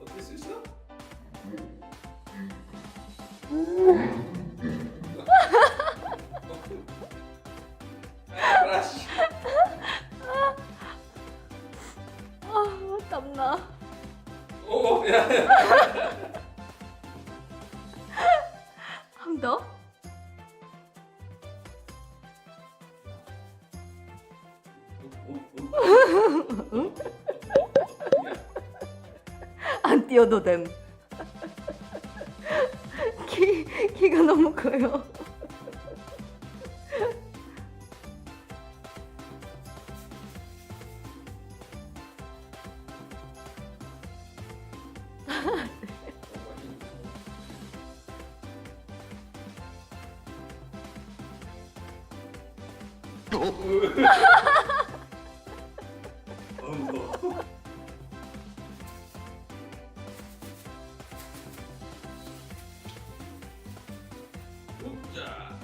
어떻게 수 있어? 브라시. 땀나. 오, 야. 한 번 더? 안 뛰어도 됨. 키가 너무 커요. 자.